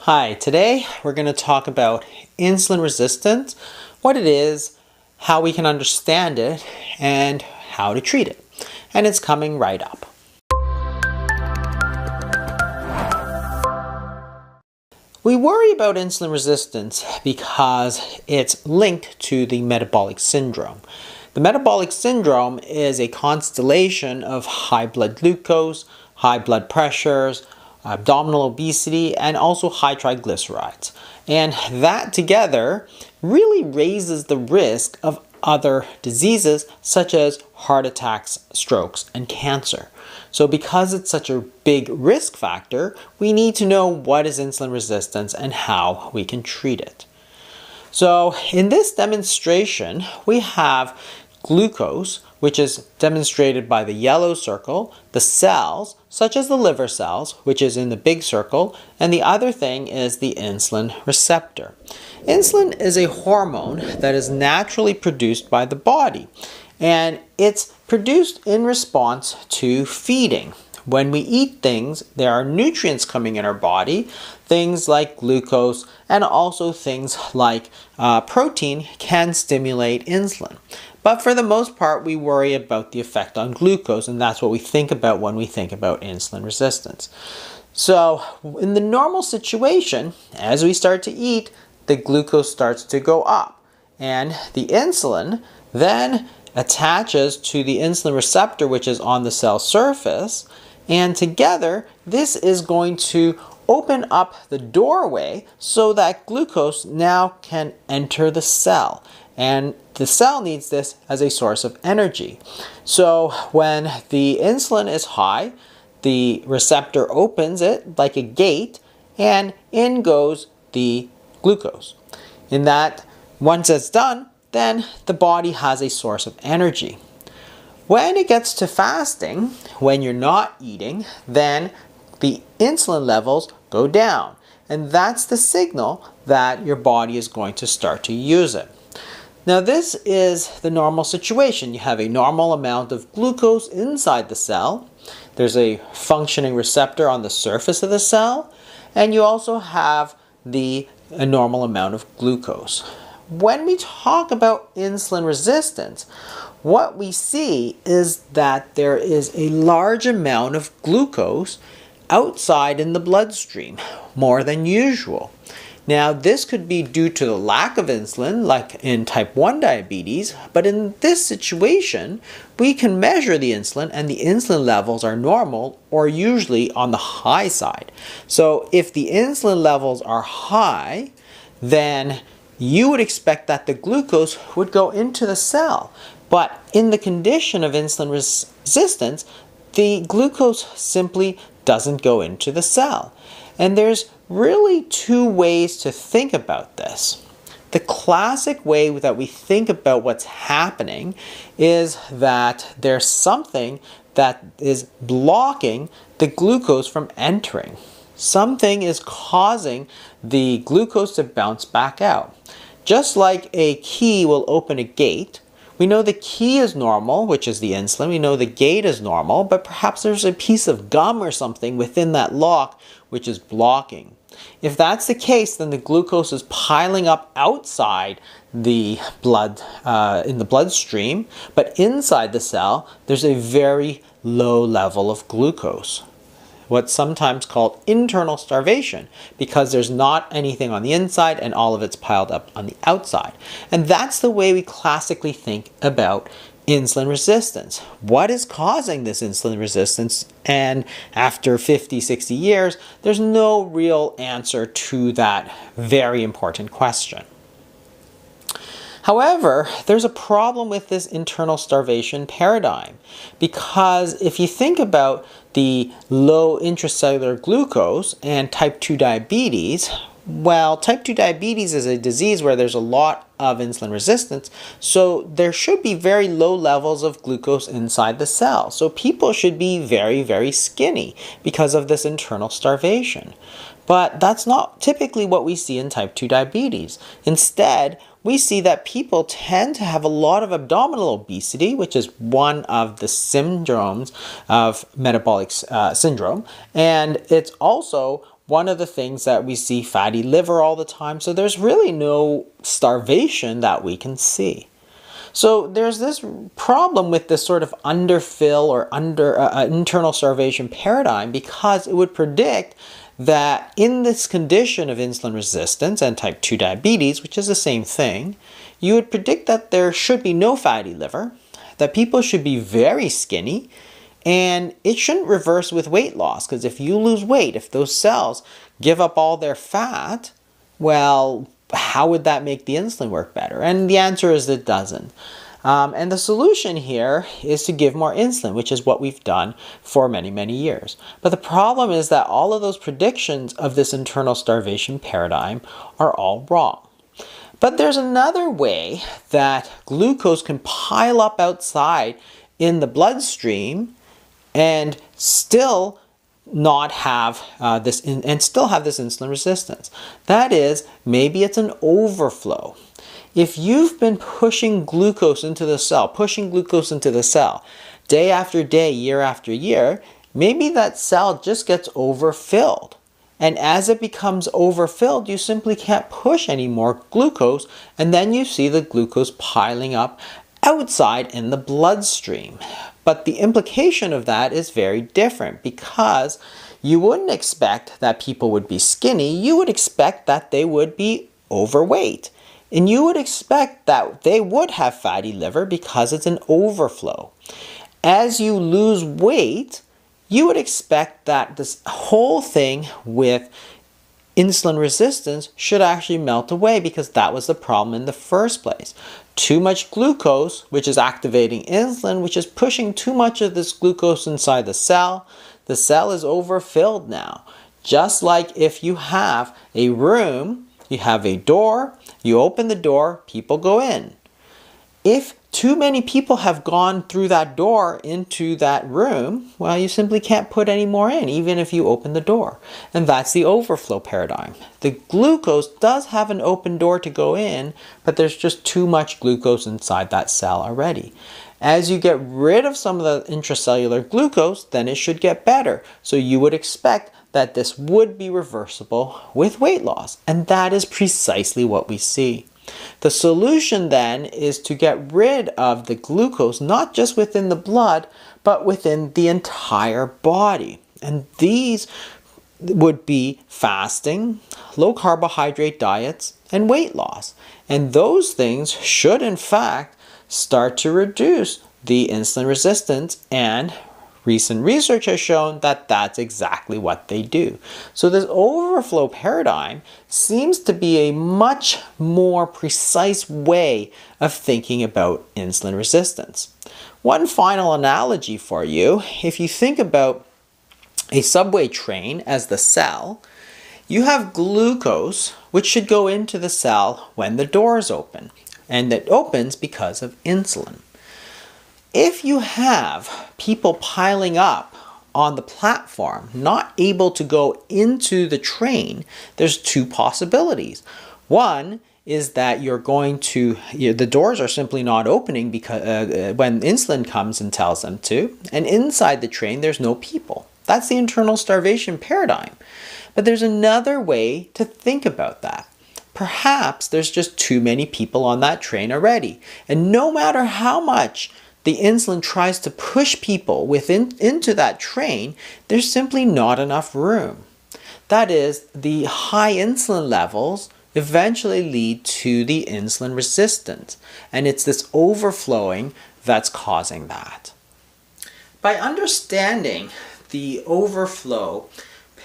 Hi, today we're going to talk about insulin resistance, what it is, how we can understand it, and how to treat it. And it's coming right up. We worry about insulin resistance because it's linked to the metabolic syndrome. The metabolic syndrome is a constellation of high blood glucose, high blood pressures, abdominal obesity, and also high triglycerides. And that together really raises the risk of other diseases such as heart attacks, strokes, and cancer. So because it's such a big risk factor, we need to know what is insulin resistance and how we can treat it. So in this demonstration, we have glucose, which is demonstrated by the yellow circle, the cells, such as the liver cells, which is in the big circle, and the other thing is the insulin receptor. Insulin is a hormone that is naturally produced by the body, and it's produced in response to feeding. When we eat things, there are nutrients coming in our body, things like glucose and also things like protein can stimulate insulin. But for the most part, we worry about the effect on glucose, and that's what we think about when we think about insulin resistance. So in the normal situation, as we start to eat, the glucose starts to go up, and the insulin then attaches to the insulin receptor, which is on the cell surface, and together this is going to open up the doorway so that glucose now can enter the cell. And the cell needs this as a source of energy. So when the insulin is high, the receptor opens it like a gate, and in goes the glucose. In that, once it's done, then the body has a source of energy. When it gets to fasting, when you're not eating, then the insulin levels go down. And that's the signal that your body is going to start to use it. Now this is the normal situation. You have a normal amount of glucose inside the cell. There's a functioning receptor on the surface of the cell. And you also have a normal amount of glucose. When we talk about insulin resistance, what we see is that there is a large amount of glucose outside in the bloodstream, more than usual. Now, this could be due to the lack of insulin, like in type 1 diabetes, but in this situation, we can measure the insulin and the insulin levels are normal or usually on the high side. So if the insulin levels are high, then you would expect that the glucose would go into the cell. But in the condition of insulin resistance, the glucose simply doesn't go into the cell. And there's really two ways to think about this. The classic way that we think about what's happening is that there's something that is blocking the glucose from entering. Something is causing the glucose to bounce back out. Just like a key will open a gate, we know the key is normal, which is the insulin. We know the gate is normal, but perhaps there's a piece of gum or something within that lock which is blocking. If that's the case, then the glucose is piling up outside the blood, in the bloodstream, but inside the cell, there's a very low level of glucose. What's sometimes called internal starvation, because there's not anything on the inside and all of it's piled up on the outside. And that's the way we classically think about insulin resistance. What is causing this insulin resistance? And after 50, 60 years, there's no real answer to that very important question. However, there's a problem with this internal starvation paradigm, because if you think about the low intracellular glucose and type 2 diabetes, well, type 2 diabetes is a disease where there's a lot of insulin resistance, so there should be very low levels of glucose inside the cell. So people should be very, very skinny because of this internal starvation. But that's not typically what we see in type 2 diabetes. Instead, we see that people tend to have a lot of abdominal obesity, which is one of the syndromes of metabolic syndrome, and it's also one of the things that we see fatty liver all the time. So there's really no starvation that we can see. So there's this problem with this sort of underfill or internal starvation paradigm, because it would predict that in this condition of insulin resistance and type 2 diabetes, which is the same thing, you would predict that there should be no fatty liver, that people should be very skinny, and it shouldn't reverse with weight loss, because if you lose weight, if those cells give up all their fat, well, how would that make the insulin work better? And the answer is it doesn't. And the solution here is to give more insulin, which is what we've done for many, many years. But the problem is that all of those predictions of this internal starvation paradigm are all wrong. But there's another way that glucose can pile up outside in the bloodstream and still not have this insulin resistance. That is, maybe it's an overflow. If you've been pushing glucose into the cell, day after day, year after year, maybe that cell just gets overfilled. And as it becomes overfilled, you simply can't push any more glucose, and then you see the glucose piling up outside in the bloodstream. But the implication of that is very different, because you wouldn't expect that people would be skinny. You would expect that they would be overweight. And you would expect that they would have fatty liver because it's an overflow. As you lose weight, you would expect that this whole thing with insulin resistance should actually melt away, because that was the problem in the first place. Too much glucose, which is activating insulin, which is pushing too much of this glucose inside the cell. The cell is overfilled now. Just like if you have a room, you have a door, you open the door, people go in. If too many people have gone through that door into that room, well, you simply can't put any more in, even if you open the door. And that's the overflow paradigm. The glucose does have an open door to go in, but there's just too much glucose inside that cell already. As you get rid of some of the intracellular glucose, then it should get better. So you would expect that this would be reversible with weight loss. And that is precisely what we see. The solution then is to get rid of the glucose, not just within the blood, but within the entire body. And these would be fasting, low carbohydrate diets, and weight loss. And those things should in fact start to reduce the insulin resistance, and recent research has shown that that's exactly what they do. So this overflow paradigm seems to be a much more precise way of thinking about insulin resistance. One final analogy for you: if you think about a subway train as the cell, you have glucose which should go into the cell when the doors open, and it opens because of insulin. If you have people piling up on the platform, not able to go into the train, there's two possibilities. One is that the doors are simply not opening because when insulin comes and tells them to, and inside the train there's no people. That's the internal starvation paradigm. But there's another way to think about that. Perhaps there's just too many people on that train already, and no matter how much the insulin tries to push people into that train, there's simply not enough room. That is, the high insulin levels eventually lead to the insulin resistance, and it's this overflowing that's causing that. By understanding the overflow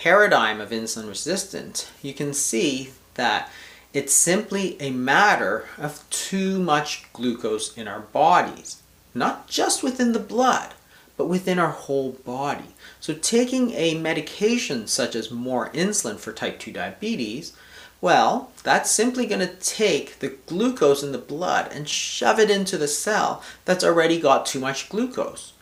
paradigm of insulin resistance, you can see that it's simply a matter of too much glucose in our bodies. Not just within the blood, but within our whole body. So taking a medication such as more insulin for type 2 diabetes, well, that's simply going to take the glucose in the blood and shove it into the cell that's already got too much glucose.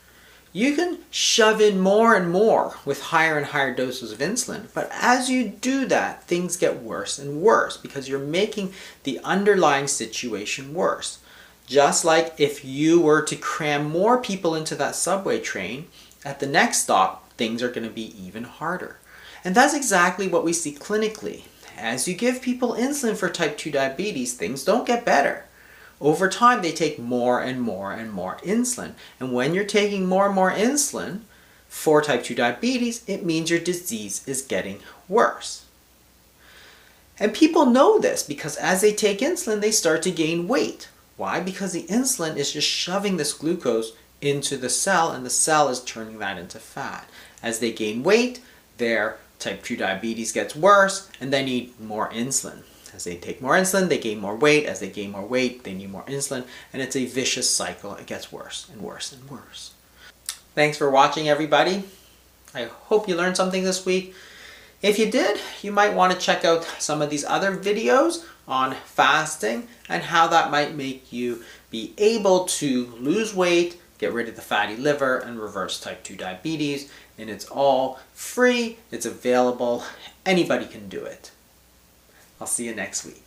You can shove in more and more with higher and higher doses of insulin, but as you do that, things get worse and worse because you're making the underlying situation worse. Just like if you were to cram more people into that subway train, at the next stop, things are going to be even harder. And that's exactly what we see clinically. As you give people insulin for type 2 diabetes, things don't get better. Over time, they take more and more and more insulin. And when you're taking more and more insulin for type 2 diabetes, it means your disease is getting worse. And people know this because as they take insulin, they start to gain weight. Why? Because the insulin is just shoving this glucose into the cell, and the cell is turning that into fat. As they gain weight, their type 2 diabetes gets worse, and they need more insulin. As they take more insulin, they gain more weight. As they gain more weight, they need more insulin, and it's a vicious cycle. It gets worse and worse and worse. Thanks for watching, everybody. I hope you learned something this week. If you did, you might want to check out some of these other videos on fasting and how that might make you be able to lose weight, get rid of the fatty liver, and reverse type 2 diabetes. And it's all free, it's available, anybody can do it. I'll see you next week.